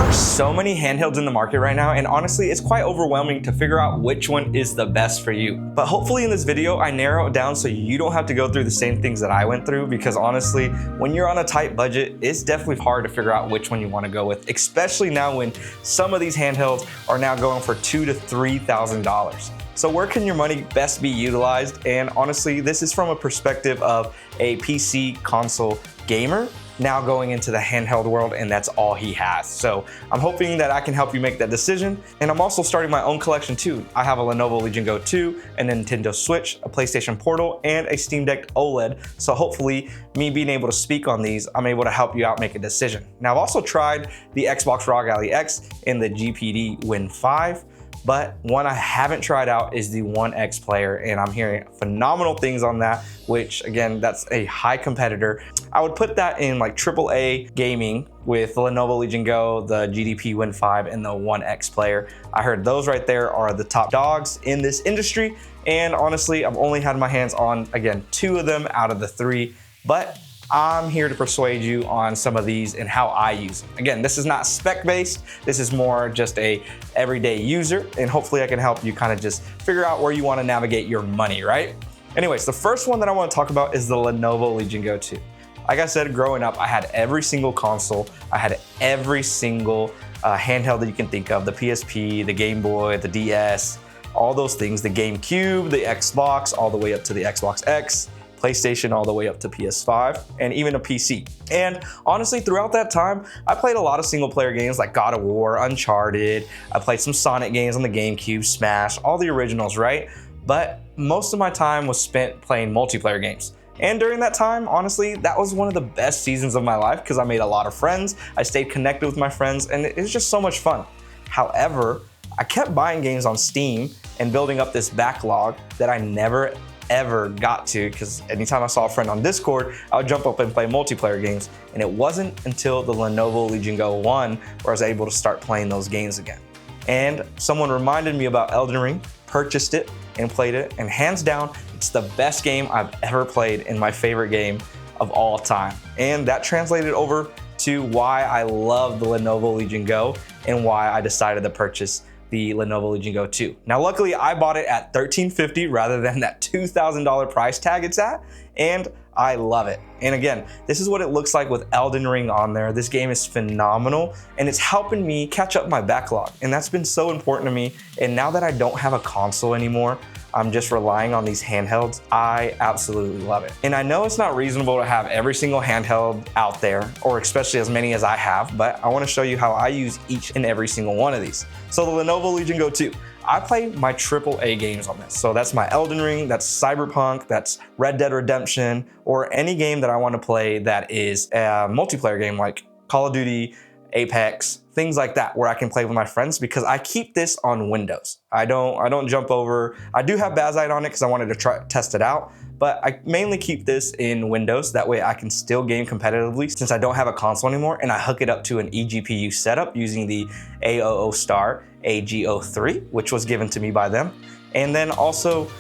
are so many handhelds in the market right now, and honestly, it's quite overwhelming to figure out which one is the best for you. But hopefully in this video, I narrow it down so you don't have to go through the same things that I went through, because honestly, when you're on a tight budget, it's definitely hard to figure out which one you want to go with, especially now when some of these handhelds are now going for $2,000 to $3,000. So where can your money best be utilized? And honestly, this is from a perspective of a PC console gamer now going into the handheld world, and that's all he has. So I'm hoping that I can help you make that decision. And I'm also starting my own collection too. I have a Lenovo Legion Go 2, a Nintendo Switch, a PlayStation Portal, and a Steam Deck OLED. So hopefully me being able to speak on these, I'm able to help you out make a decision. Now I've also tried the Xbox ROG Ally X and the GPD Win 5. But one I haven't tried out is the One X player, and I'm hearing phenomenal things on that, which again, that's a high competitor. I would put that in like AAA gaming with the Lenovo Legion Go, the GDP Win 5, and the One X player. I heard those right there are the top dogs in this industry, and honestly, I've only had my hands on, again, 2 of them out of the 3, but I'm here to persuade you on some of these and how I use them. Again, this is not spec-based. This is more just a everyday user, and hopefully I can help you kind of just figure out where you want to navigate your money, right? Anyways, the first one that I want to talk about is the Lenovo Legion Go 2. Like I said, growing up, I had every single console. I had every single handheld that you can think of, the PSP, the Game Boy, the DS, all those things, the GameCube, the Xbox, all the way up to the Xbox X, PlayStation all the way up to PS5, and even a PC. And honestly, throughout that time, I played a lot of single player games like God of War, Uncharted. I played some Sonic games on the GameCube, Smash, all the originals, right? But most of my time was spent playing multiplayer games. And during that time, honestly, that was one of the best seasons of my life because I made a lot of friends. I stayed connected with my friends, and it was just so much fun. However, I kept buying games on Steam and building up this backlog that I never ever got to, because anytime I saw a friend on Discord, I would jump up and play multiplayer games. And it wasn't until the Lenovo Legion Go 1 where I was able to start playing those games again. And someone reminded me about Elden Ring, purchased it and played it, and hands down, it's the best game I've ever played and my favorite game of all time. And that translated over to why I love the Lenovo Legion Go and why I decided to purchase the Lenovo Legion Go 2. Now, luckily, I bought it at $1,350 rather than that $2,000 price tag it's at, and I love it. And again, this is what it looks like with Elden Ring on there. This game is phenomenal, and it's helping me catch up my backlog, and that's been so important to me. And now that I don't have a console anymore, I'm just relying on these handhelds. I absolutely love it. And I know it's not reasonable to have every single handheld out there, or especially as many as I have, but I wanna show you how I use each and every single one of these. So the Lenovo Legion Go 2, I play my AAA games on this. So that's my Elden Ring, that's Cyberpunk, that's Red Dead Redemption, or any game that I wanna play that is a multiplayer game like Call of Duty, Apex, things like that, where I can play with my friends, because I keep this on Windows. I don't jump over. I do have Bazzite on it because I wanted to test it out, but I mainly keep this in Windows. That way I can still game competitively since I don't have a console anymore, and I hook it up to an eGPU setup using the AOO Star AGO3, which was given to me by them. And then also,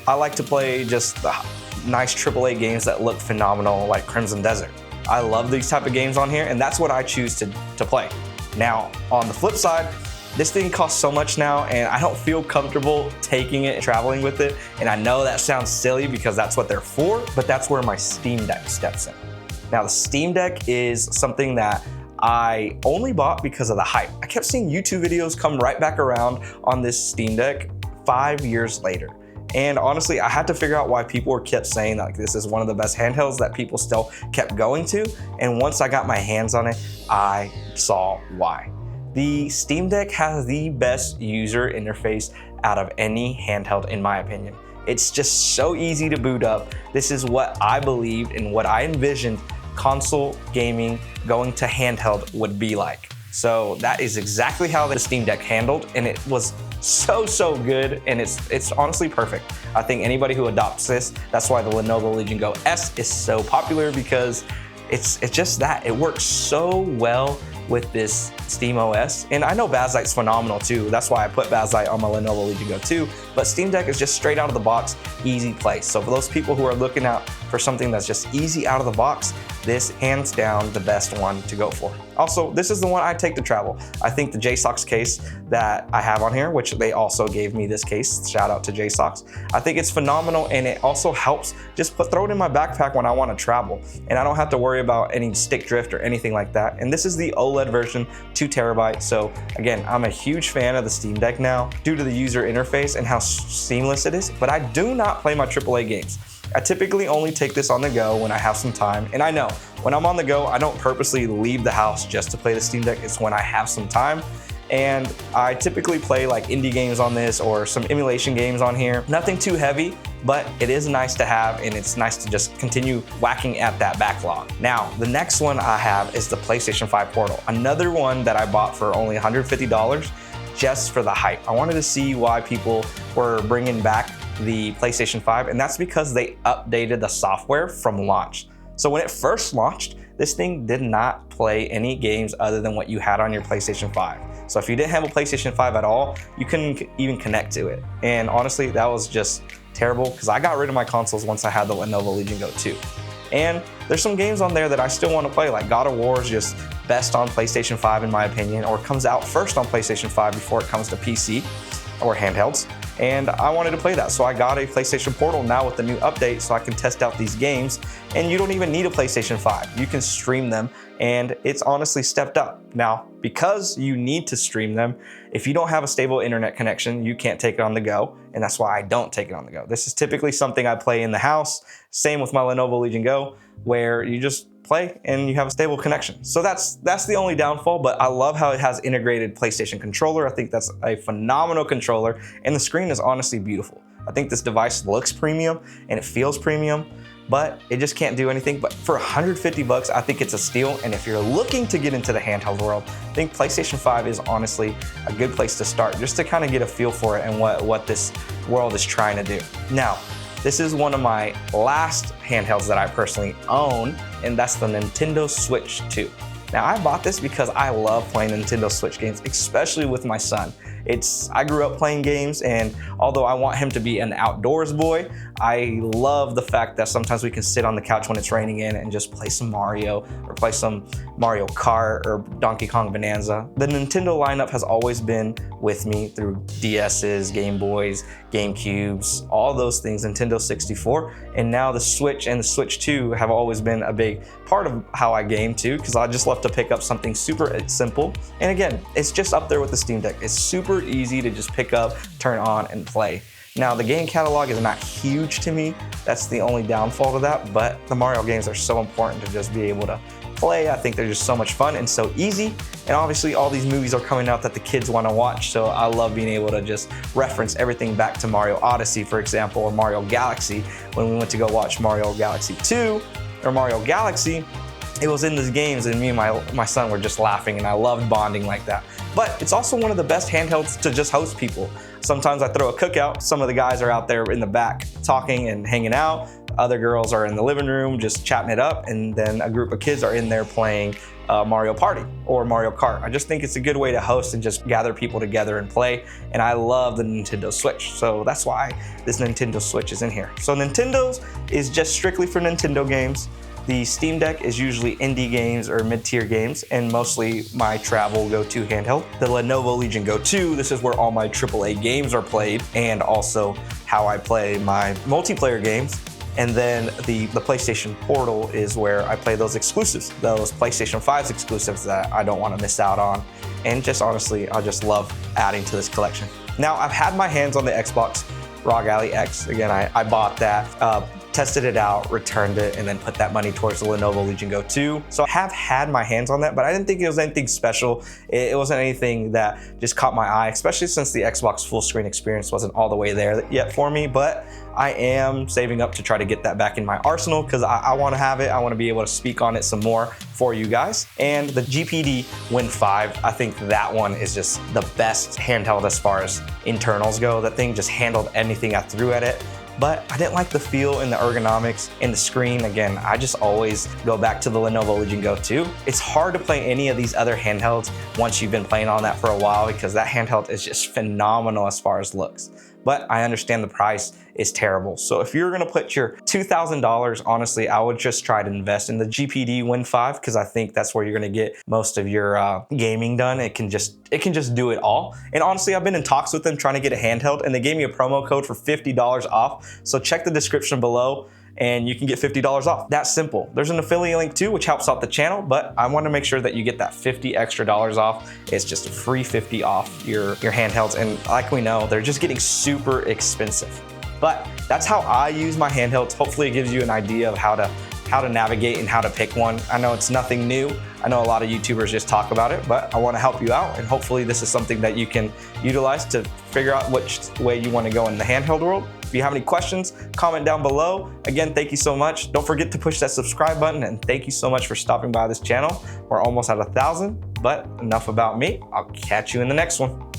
I like to play just the nice AAA games that look phenomenal, like Crimson Desert. I love these type of games on here, and that's what I choose to play. Now, on the flip side, this thing costs so much now, and I don't feel comfortable taking it and traveling with it. And I know that sounds silly because that's what they're for, but that's where my Steam Deck steps in. Now, the Steam Deck is something that I only bought because of the hype. I kept seeing YouTube videos come right back around on this Steam Deck 5 years later. And honestly, I had to figure out why people were kept saying that, like, this is one of the best handhelds that people still kept going to. And once I got my hands on it, I saw why. The Steam Deck has the best user interface out of any handheld, in my opinion. It's just so easy to boot up. This is what I believed and what I envisioned console gaming going to handheld would be like. So that is exactly how the Steam Deck handled, and it was so good, and it's honestly perfect. I think anybody who adopts this, that's why the Lenovo Legion Go S is so popular, because it's just that. It works so well with this Steam OS. And I know Bazzite's phenomenal too. That's why I put Bazzite on my Lenovo Legion Go 2. But Steam Deck is just straight out of the box, easy play. So for those people who are looking out for something that's just easy out of the box, this hands down the best one to go for. Also, this is the one I take to travel. I think the JSOX case that I have on here, which they also gave me this case, shout out to JSOX. I think it's phenomenal, and it also helps just throw it in my backpack when I want to travel. And I don't have to worry about any stick drift or anything like that. And this is the OLED version, 2 terabytes. So again, I'm a huge fan of the Steam Deck now due to the user interface and how seamless it is, but I do not play my AAA games. I typically only take this on the go when I have some time. And I know when I'm on the go, I don't purposely leave the house just to play the Steam Deck. It's when I have some time. And I typically play like indie games on this or some emulation games on here. Nothing too heavy, but it is nice to have, and it's nice to just continue whacking at that backlog. Now, the next one I have is the PlayStation 5 Portal. Another one that I bought for only $150 just for the hype. I wanted to see why people were bringing back the PlayStation 5, and that's because they updated the software from launch. So when it first launched, this thing did not play any games other than what you had on your PlayStation 5. So if you didn't have a PlayStation 5 at all, you couldn't even connect to it. And honestly, that was just terrible because I got rid of my consoles once I had the Lenovo Legion Go 2. And there's some games on there that I still want to play, like God of War is just best on PlayStation 5 in my opinion, or comes out first on PlayStation 5 before it comes to PC or handhelds. And I wanted to play that, so I got a PlayStation Portal now with the new update so I can test out these games. And you don't even need a PlayStation 5. You can stream them, and it's honestly stepped up. Now, because you need to stream them, if you don't have a stable internet connection, you can't take it on the go, and that's why I don't take it on the go. This is typically something I play in the house. Same with my Lenovo Legion Go, where you just play and you have a stable connection. So that's the only downfall, but I love how it has integrated PlayStation controller. I think that's a phenomenal controller, and the screen is honestly beautiful. I think this device looks premium and it feels premium, but it just can't do anything. But for 150 bucks, I think it's a steal. And if you're looking to get into the handheld world, I think PlayStation 5 is honestly a good place to start, just to kind of get a feel for it and what this world is trying to do. Now, this is one of my last handhelds that I personally own, and that's the Nintendo Switch 2. Now, I bought this because I love playing Nintendo Switch games, especially with my son. I grew up playing games, and although I want him to be an outdoors boy, I love the fact that sometimes we can sit on the couch when it's raining in and just play some Mario or play some Mario Kart or Donkey Kong Bonanza. The Nintendo lineup has always been with me through DS's, Game Boys, GameCubes, all those things, Nintendo 64, and now the Switch and the Switch 2 have always been a big part of how I game too, because I just love to pick up something super simple. And again, it's just up there with the Steam Deck. It's super easy to just pick up, turn on, and play. Now, the game catalog is not huge to me. That's the only downfall to that, but the Mario games are so important to just be able to play. I think they're just so much fun and so easy. And obviously all these movies are coming out that the kids want to watch, so I love being able to just reference everything back to Mario Odyssey, for example, or Mario Galaxy. When we went to go watch Mario Galaxy 2 or Mario Galaxy, it was in these games, and me and my son were just laughing, and I loved bonding like that. But it's also one of the best handhelds to just host people. Sometimes I throw a cookout. Some of the guys are out there in the back talking and hanging out. Other girls are in the living room just chatting it up, and then a group of kids are in there playing Mario Party or Mario Kart. I just think it's a good way to host and just gather people together and play, and I love the Nintendo Switch, so that's why this Nintendo Switch is in here. So Nintendo's is just strictly for Nintendo games. The Steam Deck is usually indie games or mid-tier games, and mostly my travel go-to handheld. The Lenovo Legion Go 2, this is where all my AAA games are played, and also how I play my multiplayer games. And then the PlayStation Portal is where I play those exclusives, those PlayStation 5's exclusives that I don't want to miss out on. And just honestly, I just love adding to this collection. Now, I've had my hands on the Xbox ROG Ally X. Again, I bought that, tested it out, returned it, and then put that money towards the Lenovo Legion Go 2. So I have had my hands on that, but I didn't think it was anything special. It wasn't anything that just caught my eye, especially since the Xbox full screen experience wasn't all the way there yet for me. But I am saving up to try to get that back in my arsenal because I want to have it. I want to be able to speak on it some more for you guys. And the GPD Win 5, I think that one is just the best handheld as far as internals go. That thing just handled anything I threw at it. But I didn't like the feel and the ergonomics and the screen. Again, I just always go back to the Lenovo Legion Go 2. It's hard to play any of these other handhelds once you've been playing on that for a while because that handheld is just phenomenal as far as looks. but I understand the price is terrible. So if you're gonna put your $2,000, honestly, I would just try to invest in the GPD Win 5 because I think that's where you're gonna get most of your gaming done. It can just do it all. And honestly, I've been in talks with them trying to get a handheld, and they gave me a promo code for $50 off. So check the description below and you can get $50 off. That's simple. There's an affiliate link too, which helps out the channel, but I want to make sure that you get that $50 extra off. It's just a free $50 off your handhelds. And like we know, they're just getting super expensive. But that's how I use my handhelds. Hopefully it gives you an idea of how to navigate and how to pick one. I know it's nothing new. I know a lot of YouTubers just talk about it, but I want to help you out. And hopefully this is something that you can utilize to figure out which way you want to go in the handheld world. If you have any questions, comment down below. Again, thank you so much. Don't forget to push that subscribe button, and thank you so much for stopping by this channel. We're almost at 1,000, but enough about me. I'll catch you in the next one.